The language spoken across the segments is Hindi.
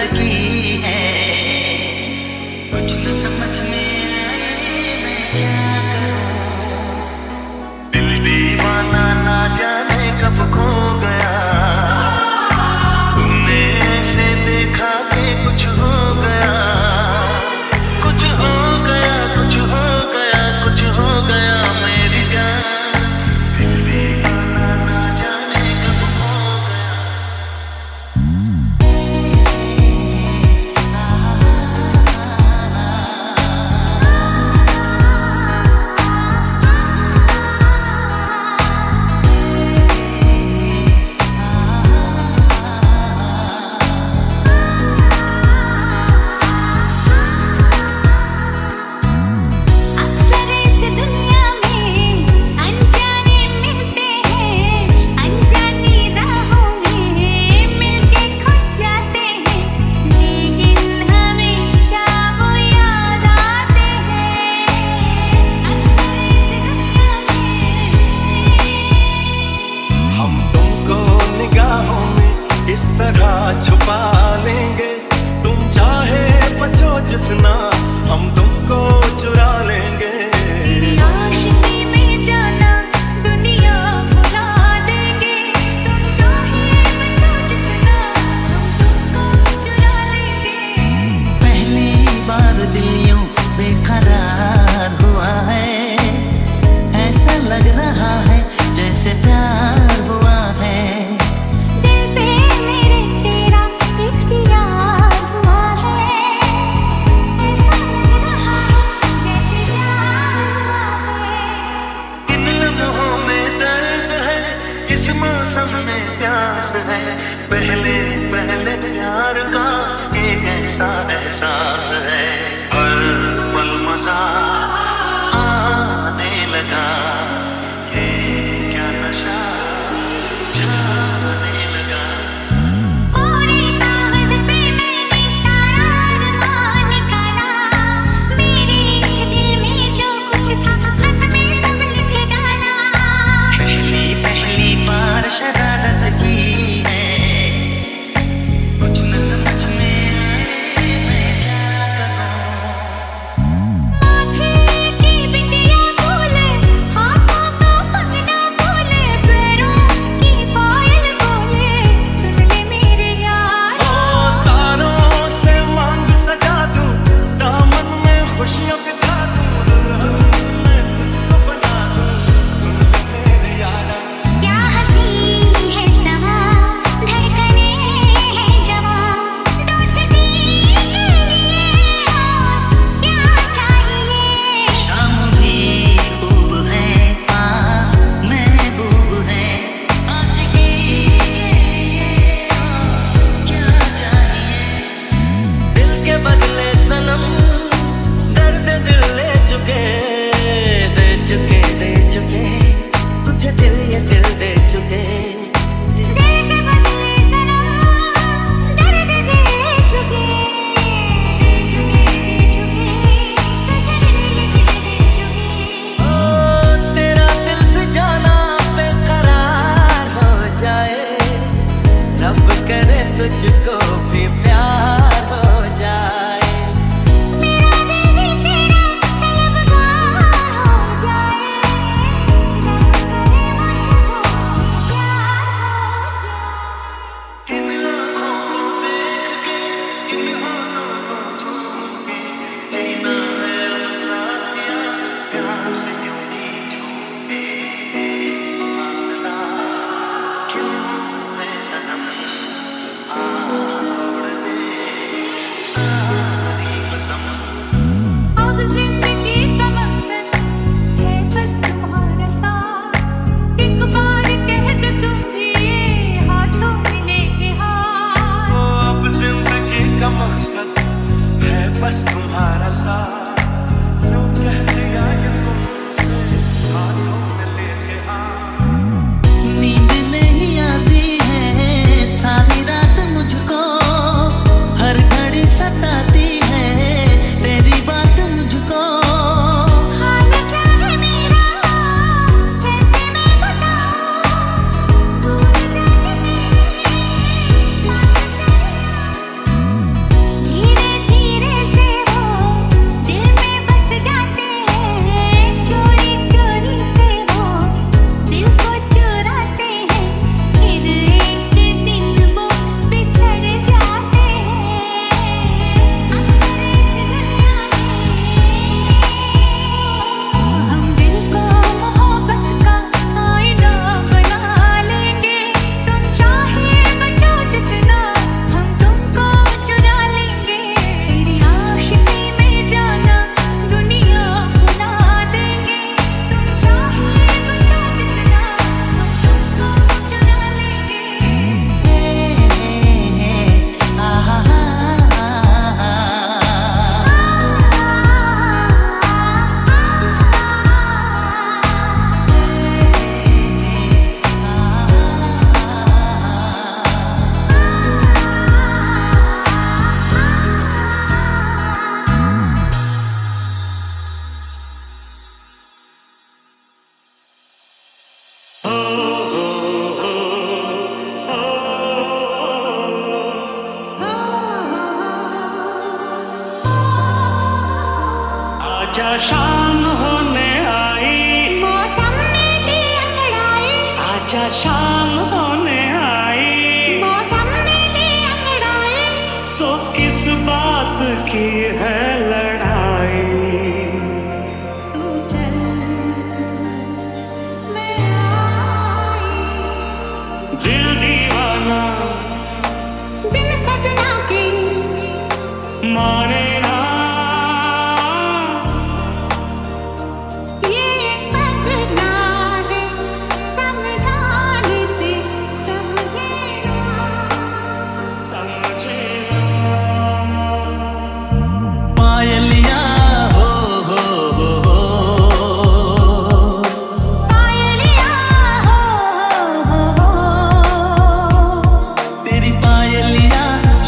शरारत की है। कुछ न समझ में आए मैं क्या करूं। दिल दीवाना ना जाने कब खो गया। तुमने ऐसे देखा कि कुछ हो गया, कुछ हो गया, कुछ हो गया, कुछ हो गया मेरी जान। दिल दीवाना ना जाने कब खो गया। इस तरह छुपा लेंगे, तुम चाहे बचो जितना, हम तुमको चुरा लेंगे। तेरी आशिकी में जाना दुनिया भुला देंगे, तुम चाहे बचो जितना, हम तुमको चुरा लेंगे। पहली बार दिल यूं बेकरार हुआ है, ऐसा लग रहा है जैसे प्यार हुआ है। इस मौसम में प्यास है, पहले पहले प्यार का एक ऐसा एहसास है। हर पल मजा आने लगा, ये क्या नशा छाने लगा। पूरी कागज पे मैंने सारा अरमान निकाला, मेरे इस दिल में जो कुछ था खत में सब लिख डाला। पहली पहली बार शरारत की है, कुछ न समझ में आए मैं क्या करूं। आँखें शाम होने आई, मौसम ने दी अंगड़ाई, आजा शाम होने आई, मौसम ने दी अंगड़ाई, तो किस बात की है लड़ाई। तू चल मैं आई, दिल दीवाना बिन सजना के माने ना, ये पगला है समझाने से समझे ना। समझे पायलिया हो पायलिया हो तेरी पायलिया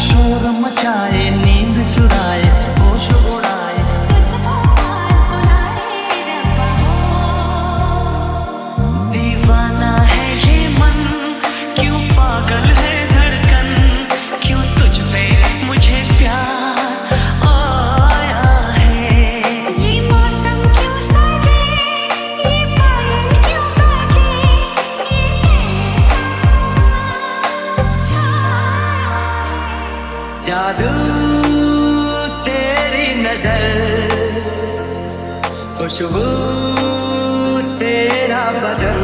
शोर मचाए, नींद चुराए, होश उड़ाए। तुझको आज बुलाए रब्बा हो। दीवाना है ये मन, क्यों पागल है धड़कन, क्यों तुझ पे मुझे प्यार आया है। ये मौसम क्यों सजे, ये पायल क्यों बाजे, ये कैसा जादू तेरी नजर, खुशबू तेरा बदन,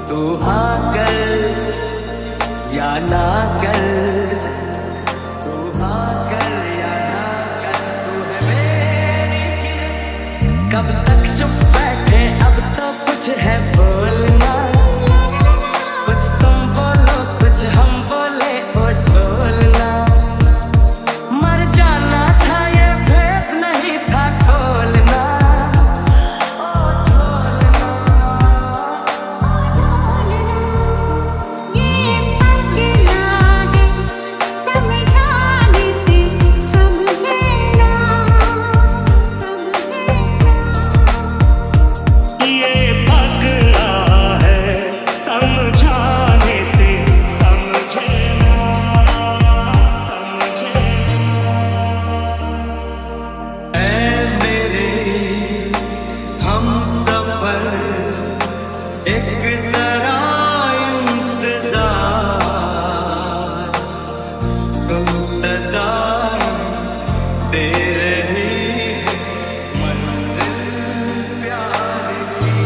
तू हाँ कर या ना कर, तू हाँ कर या ना कर, तू है मेरी। कब तक चुप बैठे, अब तो कुछ है बोलना, कुछ तुम बोलो कुछ हम बोले, ओ ढोलना। मर जाना था ये भेद नहीं था खोलना, ओ ढोलना। ये पगला है समझाने से समझे ना, ये पगला है समझाने से समझे ना, समझे ऐ मेरे हमसफर, एक जरा इंतजार, सुन सदा दे रही है मंजिल प्यार की।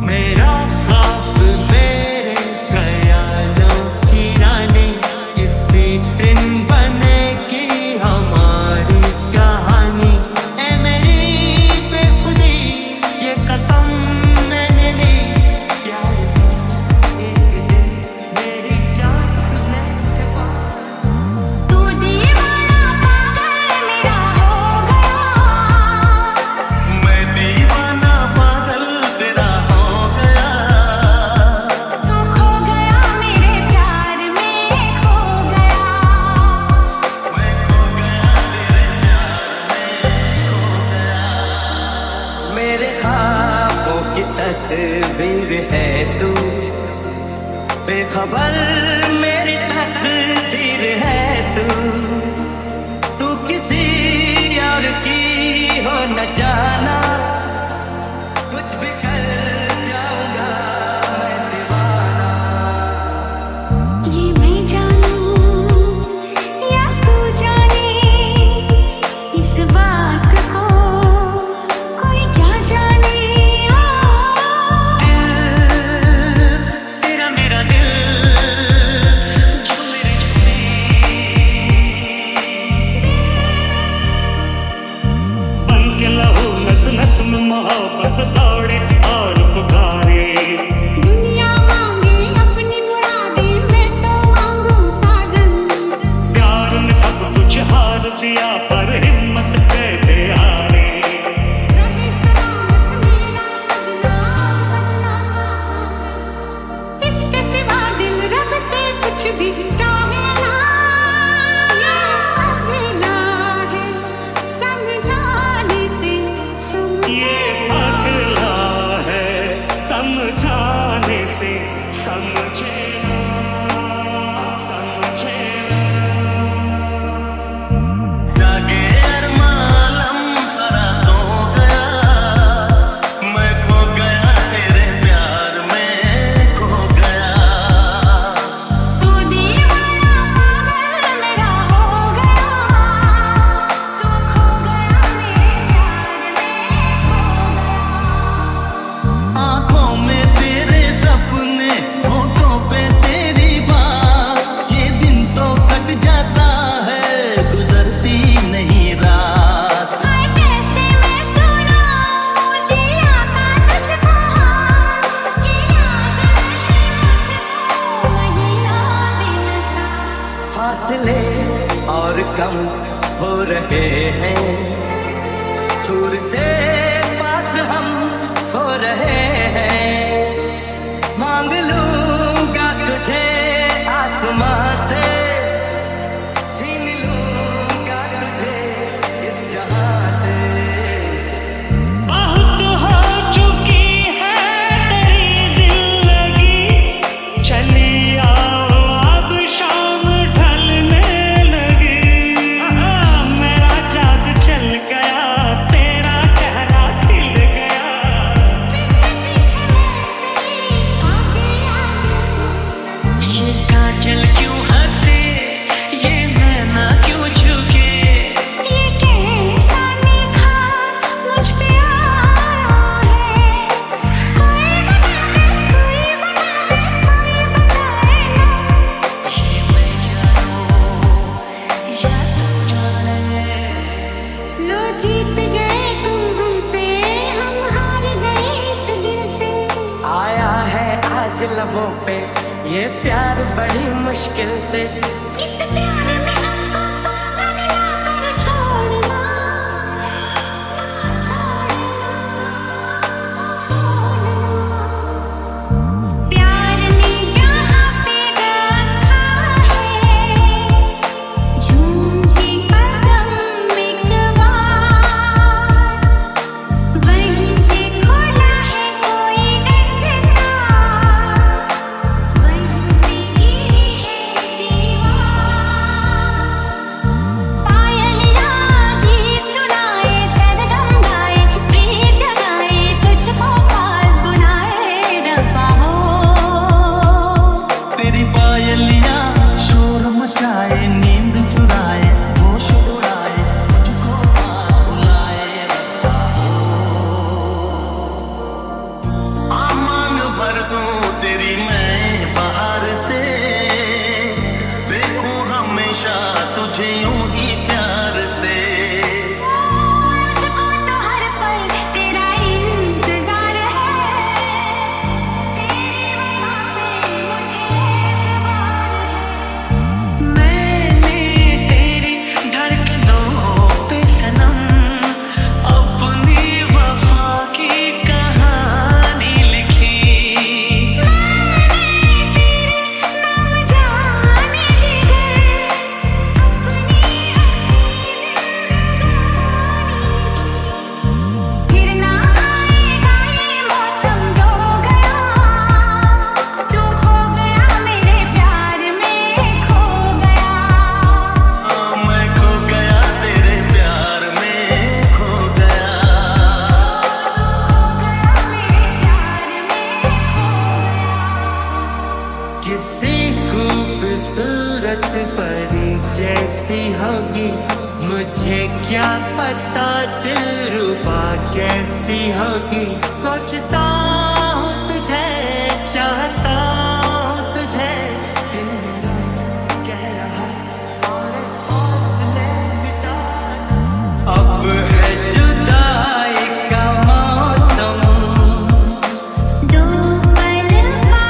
मेरा ख्वाब मेरे ख्यालों की रानी, किसी दिन बनेगी हमारी कहानी। ऐ मेरी बेखुदी ये कसम मैंने ली, प्यार में एक दिन मेरी जान तुझे के पास। तू दीवाना पागल मेरा हो गया, मैं दीवाना पागल तेरा हो गया, तू खो गया मेरे प्यार में खो गया। मैं खो गया तेरे प्यार में, खो गया। मेरे ख्वाबों की तस्वीर है तू, बेखबर मेरी तकदीर है तू, तू किसी और की हो न जाना, कुछ भी कर जाऊंगा मैं दीवाना। ये मैं जानूं या तू जाने, इस बात को कोई क्या जाने। तेरा मेरा दिल जो मेरे बन के लहू नस नस में मोहब्बत दौड़े और पुकारे। दुनिया मांगे अपनी मुरादें, मैं तो मांगूं साजन। प्यार ने सब कुछ हार दिया पर हिम्मत कैसे हारे। रहे सलामत मेरा बदला बदला, इसके सिवा दिल रब से कुछ भी चाहे ना। ये अकेला है समझाने से ये समझे ना। पगला है समझाने से समझे ना, समझे ना। जागे अरमान गम हो रहे हैं, दूर से पास हम हो रहे हैं। मांग लूंगा तुझे आसमां से, छीन लूंगा तुझे इस जहां से। बहुत हो चुकी है तेरी दिल लगी, चली आओ अब शाम ढलने लगी। मेरा चाँद चल गया, तेरा चेहरा खिल गया। ये काजल क्यों हंसे, ये नैना क्यों झुके, ये कैसा निखार मुझ पे आया है। कोई बताए ना, ये मैं जानूं या तू जाने। लो जीत गए तुम हमसे, हम हार गए इस दिल से। आया है आज लबों पे ये प्यार बड़ी मुश्किल से। इस प्यार में हमको तुम मिलाकर छोड़ना, प्यार ने जहाँ पे रखा है, झूठे कदम एक बार, वहीं से खोला है कोई रास्ता, वहीं से गिरी है दीवार। पायलियाँ गीत सुनाए, सरगम गाए, प्रिय जगाए, तुझको पास बुलाए रब्बा हो। तेरी पायलियाँ शोर मचाए, नींद चुराए, होश उड़ाए, मुझको पास बुलाए रब्बा हो। आमान भर दूं तेरी मैं बाहर से, देखूं हमेशा तुझे यूं ही प्यार से। मुझको तो हर पल तेरा इंतजार है, तेरी वफा पे मुझे एतबार है। मैंने तेरी धड़कनों पे सनम अपनी वफा की कहानी लिखी। नाम जाने जिगर, अपनी हंसी जिंदगानी लिखी। फिर ना आएगा ये मौसम जो गया, तू खो गया मेरे प्यार में खो गया। मैं खो गया तेरे प्यार में खो गया। किसी खूबसूरत परी जैसी होगी, मुझे क्या पता दिलरुबा कैसी होगी। सोचता हूँ तुझे, चाहता हूँ तुझे, दिल मेरा कह रहा सारे फासले मिटा। अब है जुदाई का मौसम, दो पल का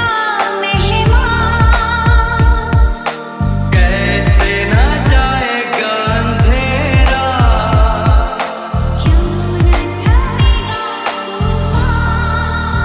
मेहमान, कैसे ना जाएगा अंधेरा, क्यों न थमेगा तूफान।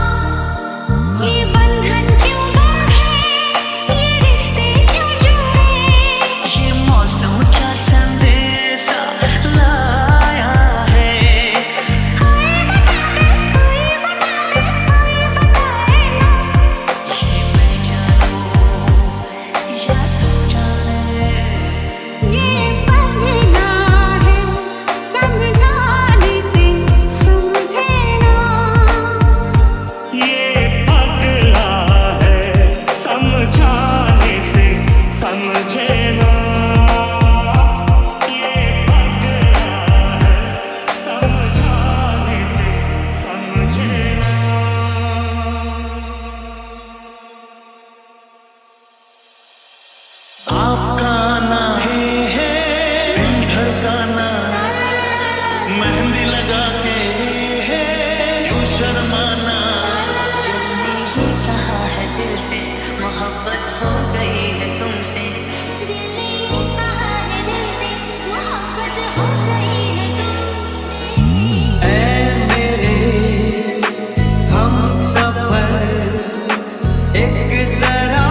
एक जरा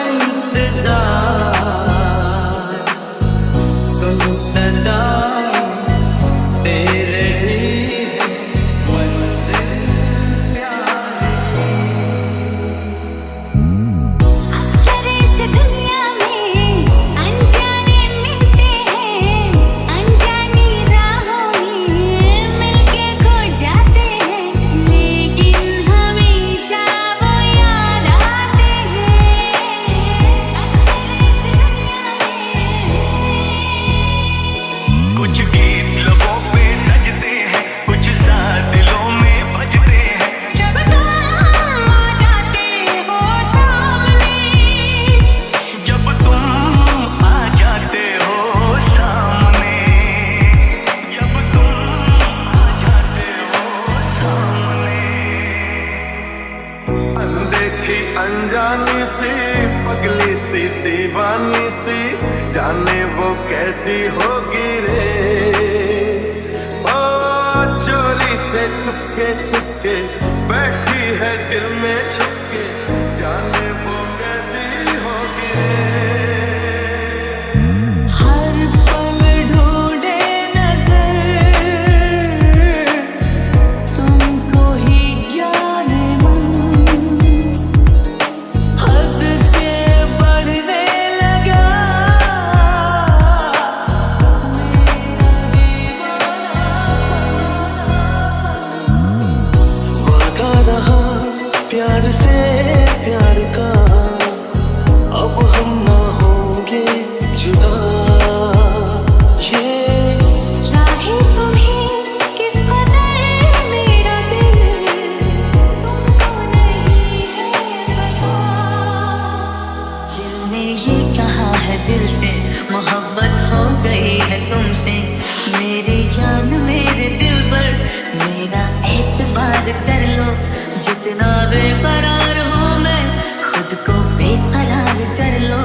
इंतजार, सुन सदा तेरे ही मंजिल अक्सर इस दुनिया में अनजाने मिलते हैं, अनजानी राहों में मिलके खो जाते हैं, लेकिन हमेशा वो याद आते हैं। अक्सर इस दुनिया में कुछ गीत लबों पे सजते हैं, कुछ साथ दिलों में बजते हैं। जब तुम आ जाते हो सामने, जब तुम आ जाते हो सामने, जब तुम आ जाते हो सामने। अनदेखी अनजानी सी पगली सी दीवानी सी, जाने वो कैसी होगी रे। ओ चोरी से छुपके छुपके बैठी है दिल में छुपके, जाने वो कैसी होगी रे। हर पल ढूंढे नजर तुमको ही जाने मन, हद से बढ़ने लगा वादा रहा प्यार से प्यार का, अब हम ना होंगे जुदा। ये चाहे तुम्हें किस कदर मेरा दिल तुमको नहीं है पता। दिल ने ये कहा है दिल से, मोहब्बत हो गई है तुमसे। मेरी जान मेरे दिल पर मेरा एतबार कर लो, जितना बेकरार हूँ मैं खुद को बेकरार कर लो।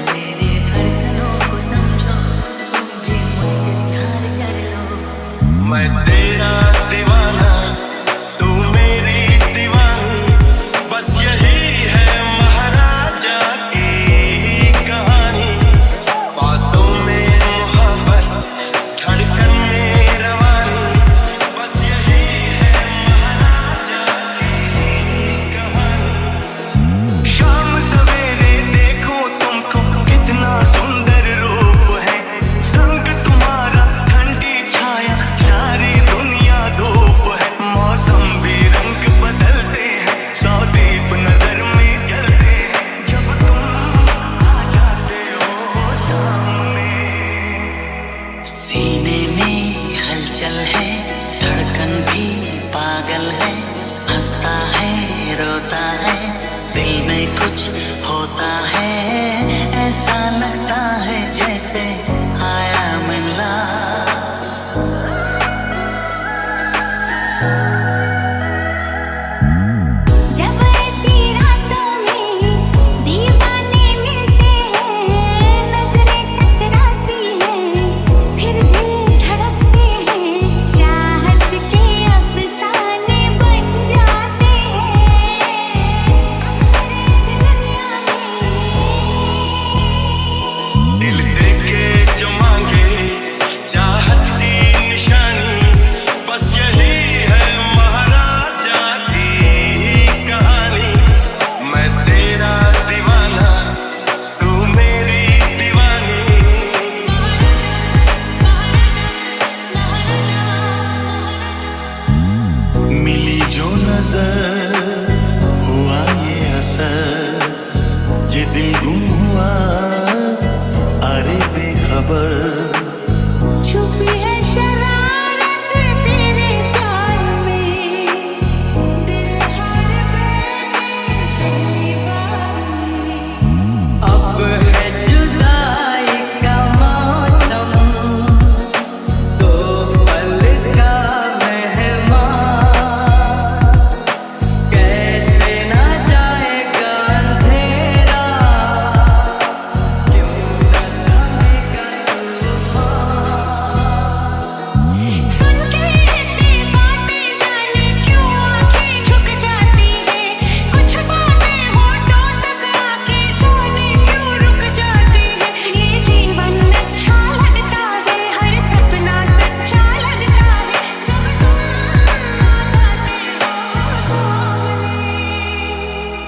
मेरी धड़कनों को समझो, तुम भी मुझसे प्यार कर लो। मैं तेरा दीवाना, तू मेरी दीवानी, बस यही है महाराजा की कहानी। बातों में मोहब्बत, धड़कन में रवानी, बस यही है महाराजा की कहानी। शाम सवेरे देखो तुमको कितना सुंदर रूप है, संग तुम्हारा ठंडी छाया सारी दुनिया धूप है। मौसम भी रंग बदलते हैं, सौ दीप नजर में जलते हैं, जब तुम आ जाते हो सामने। सीने में हलचल है, धड़कन भी पागल है, हंसता है रोता है, दिल में कुछ होता है। ऐसा लगता है जैसे आया मिला। जब ऐसी रातों में दीवाने मिलते हैं, नजरें टकराती हैं, फिर दिल धड़कते हैं, चाहत के अफसाने बन जाते हैं। अक्सर इस दुनिया में दिल देके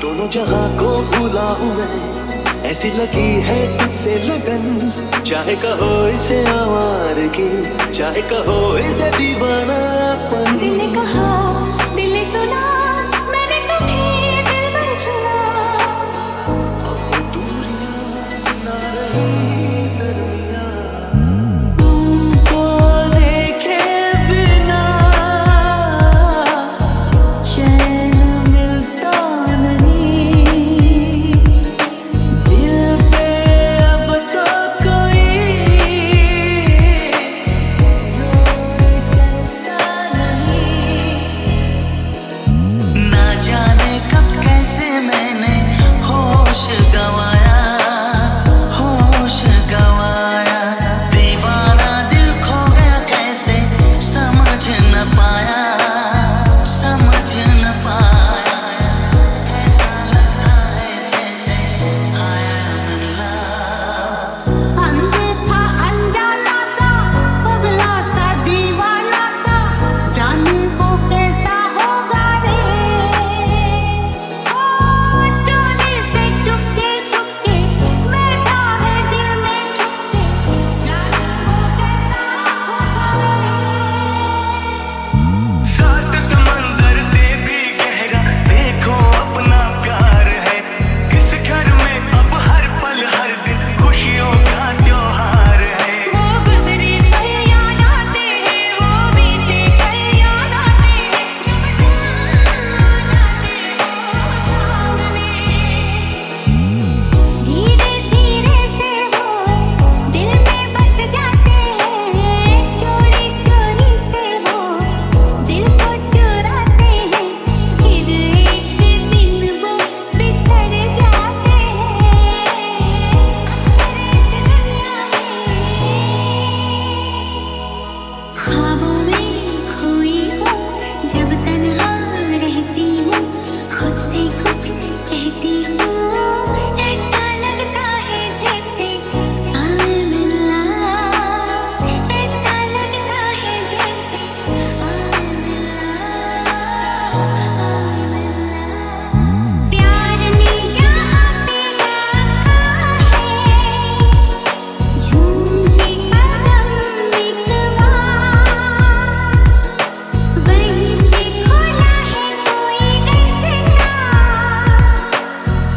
दोनों जहां को भूला हूँ मैं, ऐसी लगी है तुझसे लगन। चाहे कहो इसे आवारगी, चाहे कहो इसे दीवानापन। दिल ने कहा, दिल ने सुना, मैंने तुम्हें दिल में चुना। अब दूरियां ना रही दरमियां, तुमको देखे बिना चैन मिलता नहीं, दिल पे अब तो कोई जोर चलता नहीं। ना जाने कब कैसे मैंने होश गंवाया, होश गंवाया। दीवाना दिल खो गया कैसे समझ न पाया, समझ न पाया। ऐसा लगता है जैसे आया मिला। अंधे था अनजाना सा, पगला सा, दीवाना सा, जाने वो कैसा होगा रे। चोरी से टुकड़े टुकड़े बैठा है दिल में छुपके, जाने वो कैसा होगा रे। सात समंदर से भी गहरा देखो अपना प्यार है। इस घर में अब हर पल हर दिन खुशियों का त्योहार है। वो गुजरे पल याद आते हैं, वो बीते पल याद आते हैं, जब तुम आ जाते हो सामने। धीरे धीरे से वो दिल में बस जाते हैं, चोरी चोरी से वो दिल को चुराते हैं। फिर एक दिन वो बिछड़ जाते हैं। अक्सर इस दुनिया में ख्वाबों में खोई हूँ, जब तन्हा रहती हूँ, खुद से कुछ कहती हूँ। ऐसा लगता है जैसे आए मिला, ऐसा लगता है जैसे आए मिला, आए मिला। प्यार ने जहाँ पे रखा है, झूठे कदम बिकवा, वहीं से खोला है कोई रास्ता,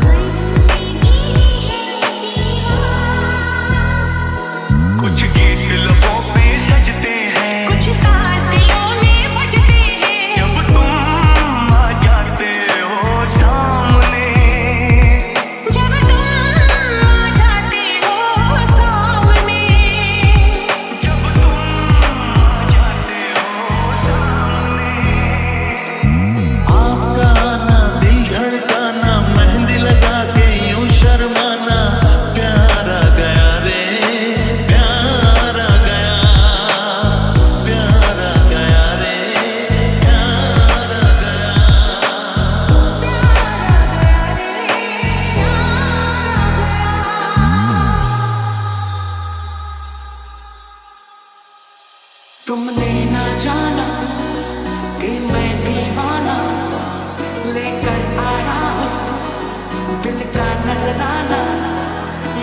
वहीं से गिरी है दीवार। कुछ गीत लबों पे सजते हैं, कुछ सांस दिलों में बजते हैं, जब तुम आ जाते हो सामने। जब तुम आ जाते हो सामने। जब तुम आ जाते हो सामने। आपका आना, दिल धड़काना, मेहंदी लगा के यूं शर्माना, प्यारा गया रे, प्यारा गया, प्यारा गया रे, प्यारा गया। तुमने ना जाना कि मैं दीवाना लेकर आया हूँ दिल का नजराना।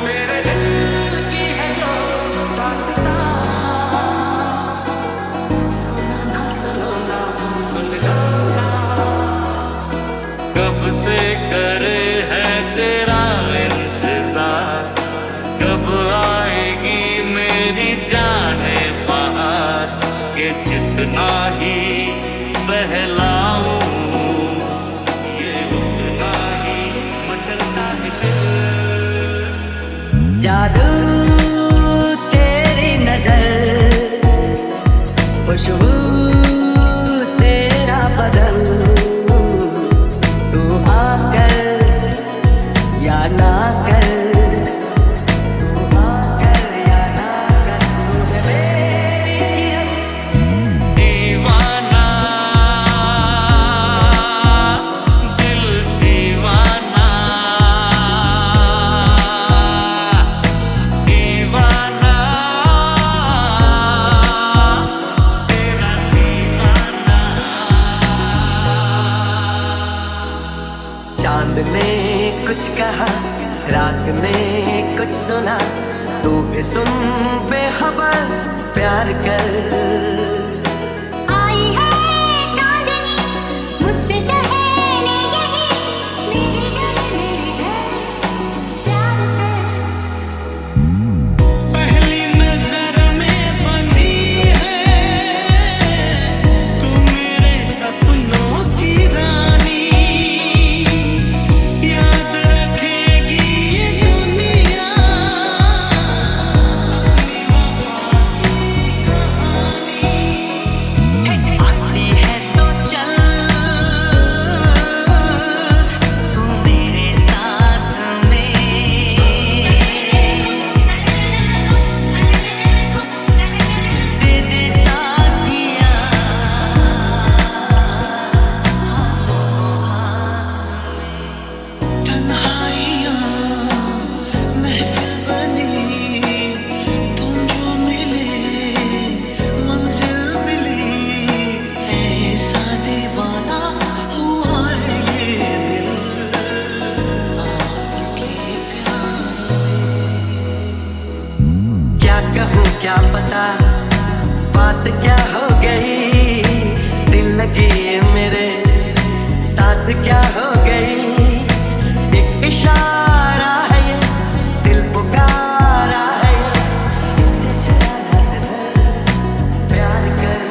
मेरे दिल की है जो दास्तां, सुनो ना सुनो ना सुन लो ना। कब से करे है तेरा इंतजार, कब आएगी मेरी जाने बाहर, के जितना ही बहलाऊं ये उतना ही मचलता है दिल। जादू तेरी नजर, खुशबू तेरा बदन, तू आकर या ना कर, तू आकर या ना कर, तू है मेरी दीवाना, दिल दीवाना, दीवाना तेरा दीवाना। चांद ने कुछ कहा, रात ने कुछ सुना, तू भी सुन बेखबर प्यार कर। आई है चांदनी मुझसे कहने यही, मेरे घर प्यार कर। पहली नजर में बनी है तू मेरे सपनों की रानी, याद रखेगी ये दुनिया अपनी वफा की कहानी। आती है तो चल तू मेरे साथ में, दे दे साथिया तन्हाइयाँ महफिल बनी, तुम जो मिले मंजिल मिली, ऐसा दीवाना हुआ है ये दिल आपके प्यार में। क्या कहूँ क्या पता बात क्या हो गई, दिल लगी मेरे साथ क्या हो गई। एक इशारा है ये, दिल पुकारा है ये, इससे चला नजर प्यार कर।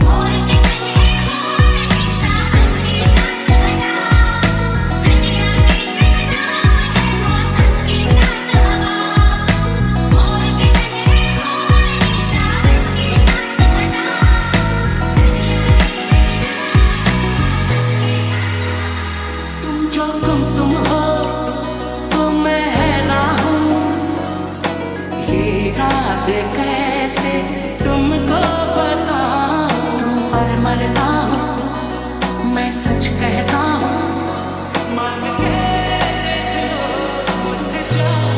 और किसने और किसा अपने साथ बना, दुनिया के सरदार मौसम के साथ हवा। और किसने और किसा अपने साथ बना, तुम जो गुमसुम हो तो मैं हैरान हूँ, ये राज कैसे तुमको बताऊं। पर मरता हूँ मैं सच कहता हूँ, मान के देख लो मुझसे जाओ।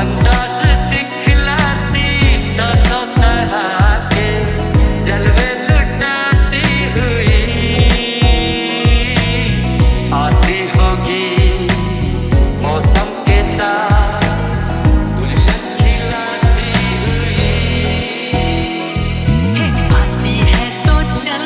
अंदाज दिखलाती सौ तरह के जलवे लुटाती हुई, आती होगी मौसम के साथ गुलशन खिलाती हुई। आती है तो चल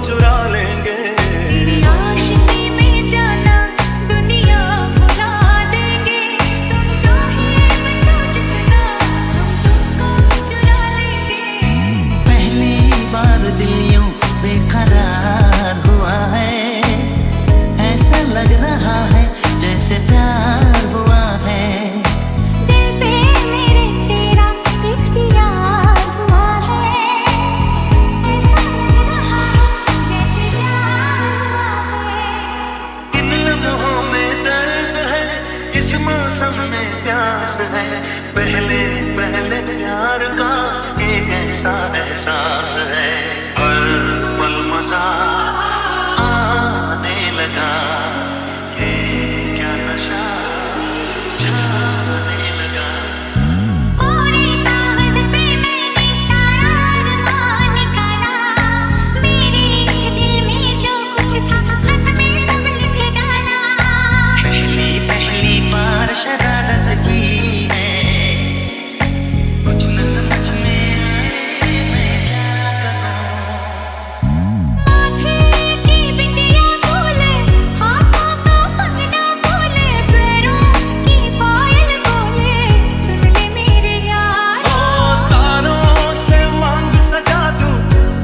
चुरा लेंगे। तेरी आशिकी में जाना दुनिया भुला देंगे। तुम चाहिए बचा जितना हम तुमको चुरा लेंगे। पहली बार दिल यूं बेकरार हुआ है, ऐसा लग रहा है जैसे प्यार हुआ है। दिल पे मेरे तेरा इख्तियार हुआ है, ऐसा लग रहा है जैसे प्यार हुआ है। किन लम्हों में दर्द है, किस मौसम में प्यास है। पहले पहले प्यार का एक ऐसा एहसास है। हर पल मजा आने लगा, ये क्या नशा छाने लगा। कोरे कागज पे मैंने सारा अरमान निकाला। मेरे इस दिल में जो कुछ था खत में सब लिख डाला। पहली पहली बार शरारत की है, कुछ न समझ में आए मैं क्या करूं। माथे की बिंदिया बोले, हाथों का कंगना बोले, पैरों की पायल बोले, सुन ले मेरे यार। तारों से मांग सजा दूं,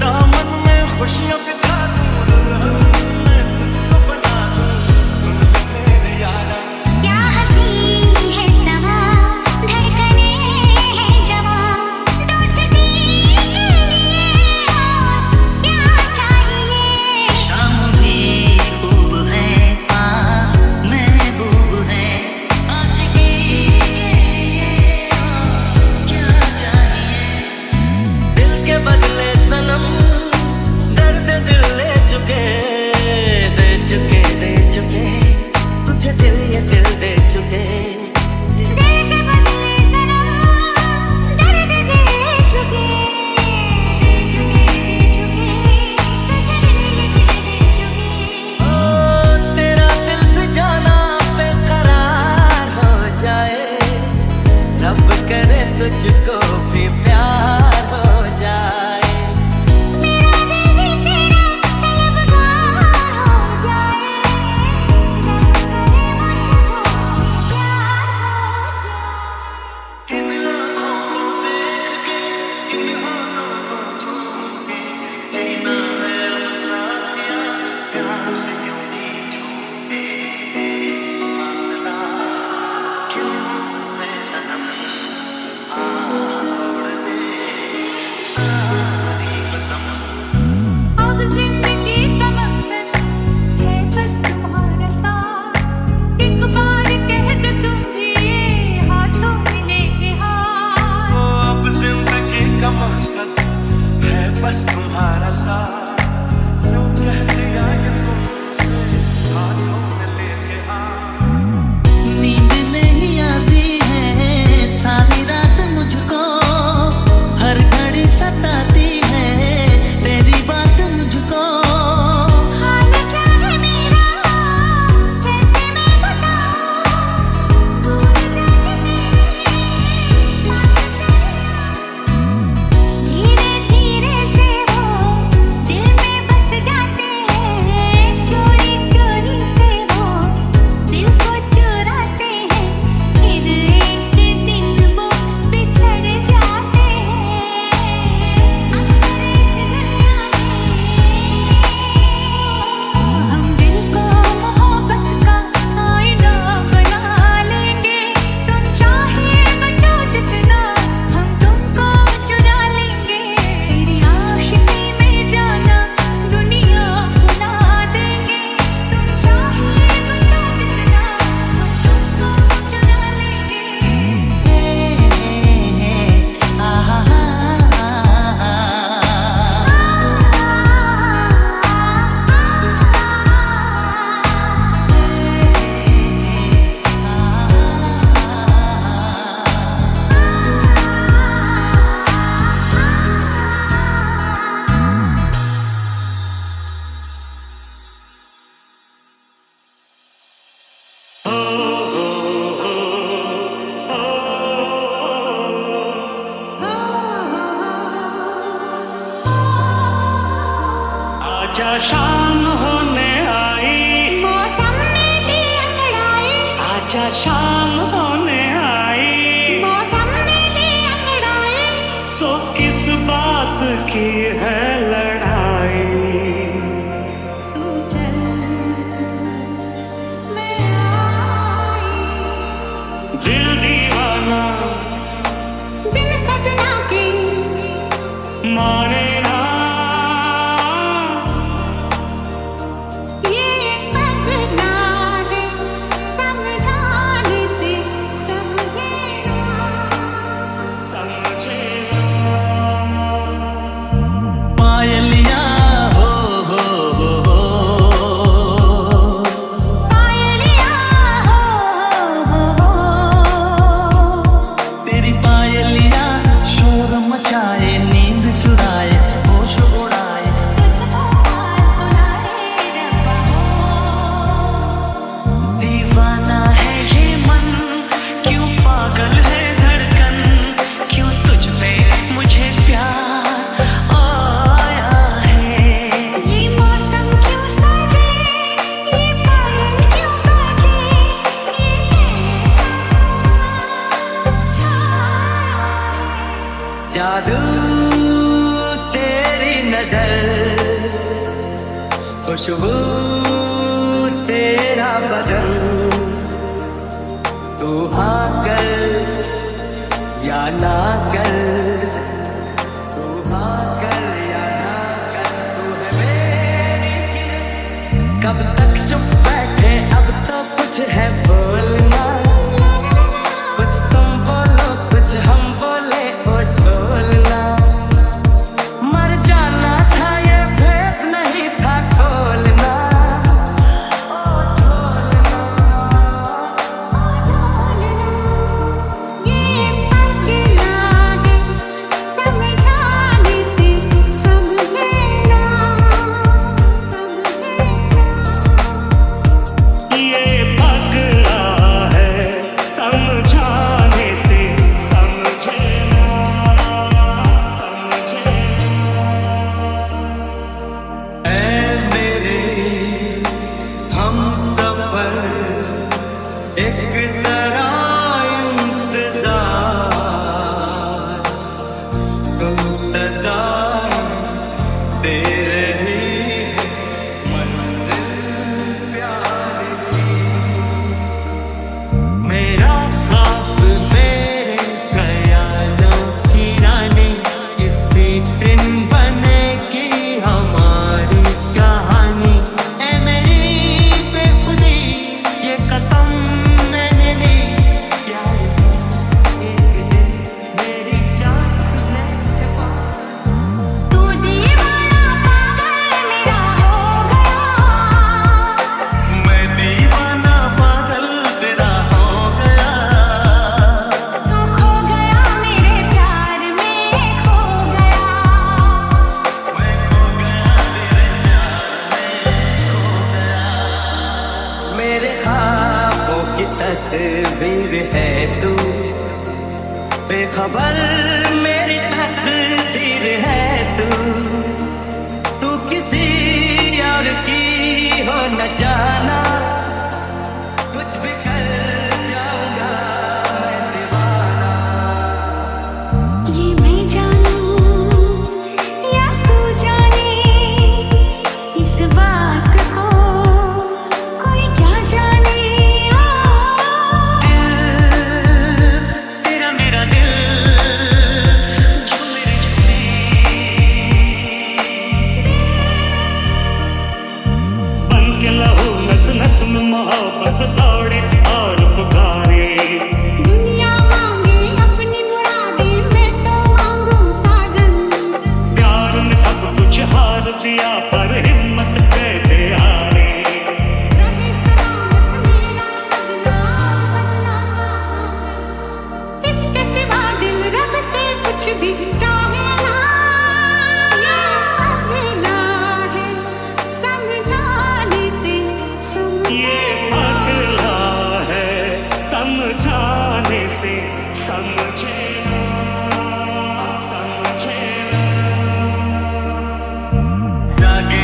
दामन में खुशियों के जादू, दुल्हन में तुझको बना दूं, सुन ले मेरे यारा। क्या हंसी है समा, धड़कने हैं जवां, दोस्ती के लिए और क्या चाहिए। शाम भी खूब है, पास महबूब है, आशिकी के लिए और क्या चाहिए। दिल के बदले सनम दर्द दिल ले चुके, दे चुके, दे चुके तुझे दिल ये दिल दे चुके। दिल के बदले सनम दर्द दे चुके, दे चुके, दे चुके। ओ तेरा दिल भी जाना बेकरार हो जाए, रब करे तुझको भी प्यार हो जाए। मेरा दिल भी तेरा तलबगार हो जाए, रब करे मुझको प्यार हो जाए। इन आँखों को देख के, इन हाथों को छू के, जीना है उसका दिया, प्यार से यूं ही छूटे। फासला क्यों है सनम, आ तोड़ दे सारी कसम। अब जिंदगी का मकसद है बस तुम्हारा साथ। एक बार कह दो तुम भी ये हाथों में लेके हाथ। अब जिंदगी का मकसद है बस तुम्हारा साथ, यूं कह दिया ये तुमसे हाथों में लेके हाथ। नींद नहीं आती है सारी रात मुझको, हर घड़ी सताती है तेरी बात मुझको। हाल क्या है मेरा कैसे मैं बताऊं, भूल जाके धीरे धीरे से वो दिल आजा शाम होने आई, मौसम ने दी अंगड़ाई, आजा शाम होने आई, मौसम ने दी अंगड़ाई, तो किस बात की है लड़ाई। तू चल मैं आई, दिल दीवाना बिन सजना के माने ना, ये पगला है समझाने से समझे ना। समझे पायलिया हो पायलिया हो तेरी पायलिया शोर मचाए, नींद चुराए, होश उड़ाए। तुझको आज बुलाए रब्बा दीवाना है ये मन, क्यों पागल है धड़कन, क्यों तुझ पे मुझे प्यार आया है। ये मौसम क्यों सजे, ये पायल क्यों बाजे, ये कैसा छाया है। जादू तेरी नजर, खुशबू तेरा बदन, तू हाँ कर या ना कर, तू हाँ कर या ना कर, तू है मेरी। कब तक चुप बैठे, अब तो कुछ है बोलना, कुछ तुम बोलो कुछ हम बोले, ओ ढोलना। मर जाना था ये भेद नहीं था खोलना, ओ ढोलना। ये पगला है समझाने से समझे ना, ये पगला है समझाने से समझे ना, समझे ऐ मेरे हमसफर, एक जरा इंतजार, सुन सदा दे रही है मंजिल प्यार की। मेरा ख्वाब मेरे ख्यालों की रानी, किसी दिन बनेगी हमारी कहानी। ऐ मेरी बेखुदी ये कसम मैंने ली, प्यार की एक दिन मेरी जान तुझे के पास। तू दीवाना पागल मेरा हो गया, मैं दीवाना पागल तेरा हो गया, तू खो गया मेरे प्यार में खो गया। मैं खो गया तेरे प्यार में, खो गया। मेरे ख्वाबों की तस्वीर है तू, बेखबर मेरी तकदीर है तू। तू किसी और की हो न जाना, कुछ भी कर जाऊंगा मैं दीवाना। ये मैं जानूं या तू जाने, इस बात को कोई क्या जाने। तेरा मेरा दिल जो मेरे बन के लहू नस नस में मोहब्बत दौड़े और पुकारे। दुनिया मांगे अपनी मुरादें, मैं तो मांगूं साजन। प्यार ने सब कुछ हार दिया पर हिम्मत कैसे हारे। रहे सलामत मेरा बदला, किसके सिवा दिल रब से कुछ भी चाहे ना। ये पगला है समझाने से ये समझे ना। पगला है समझाने से समझे ना, समझे ना। जागे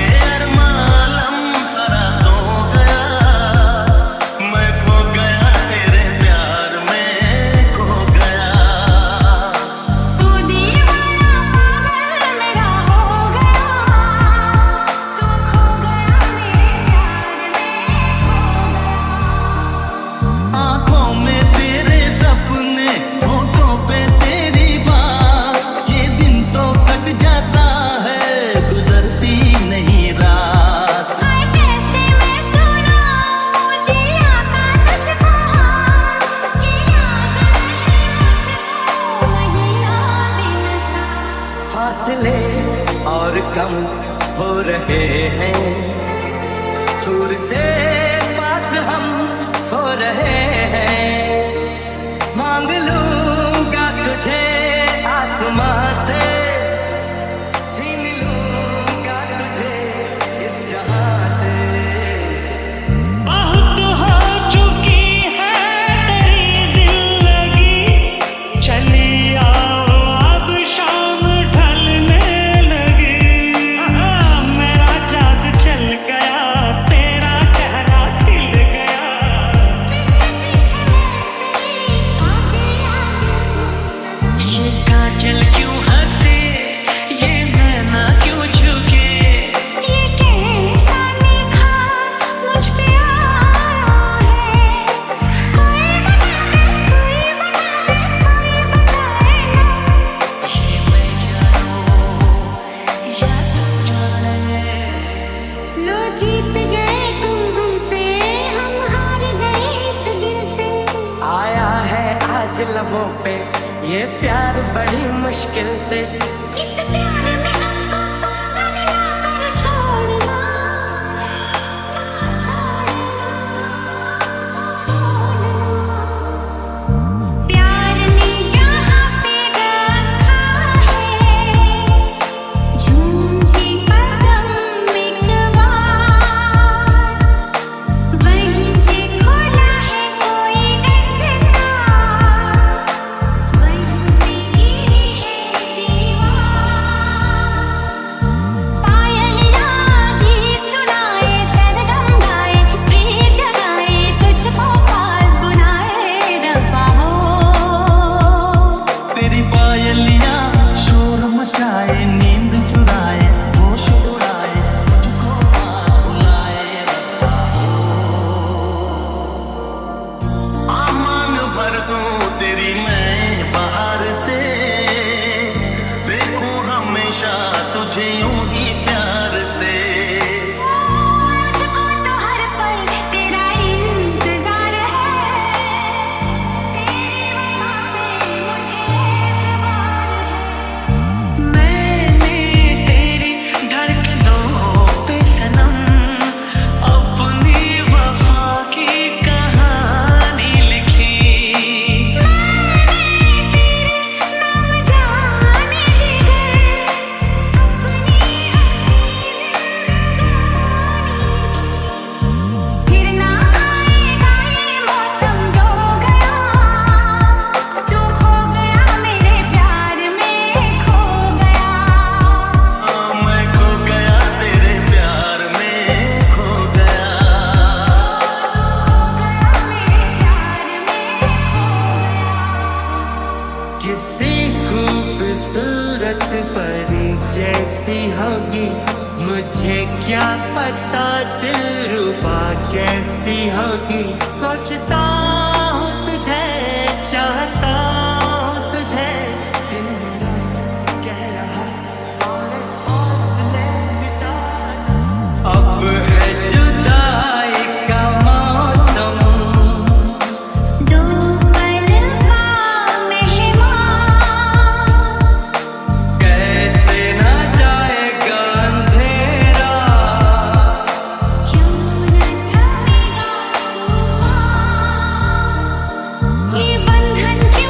हो रहे हैं, दूर से पास हम हो रहे हैं। मांग लूंगा तुझे आसमां से, छीन लूंगा तुझे इस जहां से। बहुत हो चुकी है तेरी दिल लगी, चली आओ अब शाम ढलने लगी। मेरा जादू चल गया, तेरा चेहरा खिल गया। ये काजल क्यों हंसे, ये नैना क्यों झुके, ये कैसा निखार मुझ पे आया है। कोई बताए ये मैं जानूं या तू जाने। लो जीत गए तुम हमसे, हम हार गए इस दिल से। आया है आज लबों पे ये प्यार बड़ी मुश्किल से। इस प्यार में हमको पागल ना कर छोड़ना, प्यार ने जहाँ पे रखा है, झूठे कदम एक बार, वहीं से खोला है कोई रास्ता, वहीं से गिरी है दीवार। पायलियाँ गीत सुनाए, सरगम गाए, प्रिय जगाए, तुझको पास बुलाए रब्बा हो। तेरी पायलियां शोर मचाए, नींद चुराए, होश उड़ाए, मुझको पास बुलाए रब्बा हो। आमान भर दूं तेरी मैं बाहर से, देखूं हमेशा तुझे यूं ही प्यार से। मुझको तो हर पल तेरा इंतजार है, तेरी वफा पे मुझे एतबार है। मैंने तेरी धड़कनों पे सनम अपनी वफा की कहानी लिखी। नाम जाने जिगर, अपनी हंसी जिंदगानी की। फिर ना आएगा ये मौसम जो गया, तू खो गया मेरे प्यार में खो गया। मैं खो गया तेरे प्यार में खो गया। किसी खूबसूरत परी जैसी होगी, मुझे क्या पता दिलरुबा कैसी होगी। सोचता हूँ तुझे, चाहता हूँ तुझे, दिल मेरा कह रहा सारे फासले मिटा। अब है जुदाई का मौसम, दो पल का मेहमान, कैसे ना जाएगा अंधेरा। क्यों न थमेगा तूफान। ये बंधन क्यों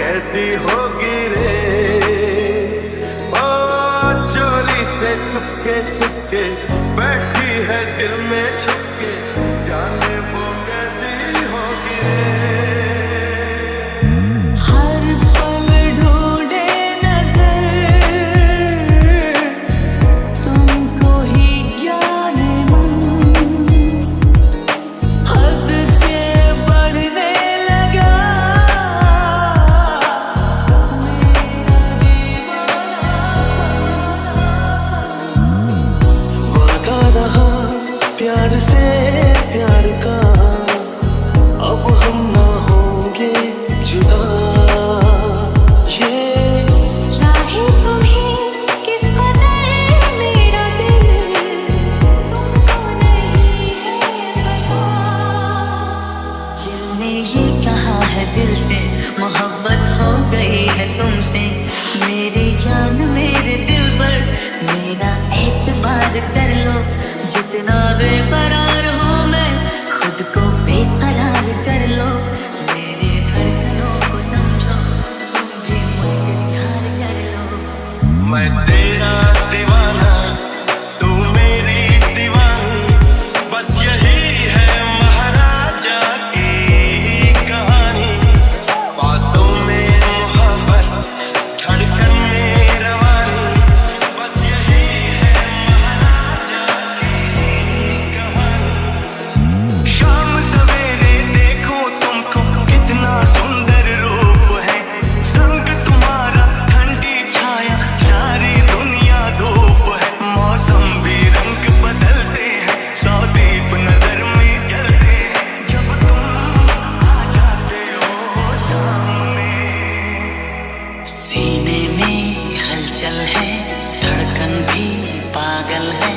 कैसी होगी रे। ओ चोरी से छुपके छुपके बैठी है दिल में छुपके, जाने वो कैसी होगी रे। हर पल ढूंढे नजर तुमको ही जाने मन, हद से बढ़ने लगा वादा रहा प्यार से प्यार का, अब हम ना होंगे जुदा। ये चाहे तुम्हें किस कदर मेरा दिल तुमको नहीं है पता। दिल ने ये कहा है दिल से मोहब्बत हो गई है तुमसे, मेरी जान मेरे दिल पर मेरा एतबार कर लो। जितना बेकरार हूँ मैं खुद को बेकरार कर लो, मेरी धड़कनों को समझो, तुम भी मुझसे प्यार कर लो। मैं तेरा दीवाना तू मेरी दीवानी, बस यही है महाराजा की कहानी। बातों में मोहब्बत धड़कन में रवानी, बस यही है महाराजा की कहानी। शाम सवेरे देखो तुमको कितना सुंदर रूप है, संग तुम्हारा ठंडी छाया सारी दुनिया धूप है। मौसम भी रंग बदलते हैं, सौ दीप नजर में जलते हैं, जब तुम आ जाते हो सामने। सीने में हलचल है, धड़कन भी पागल है,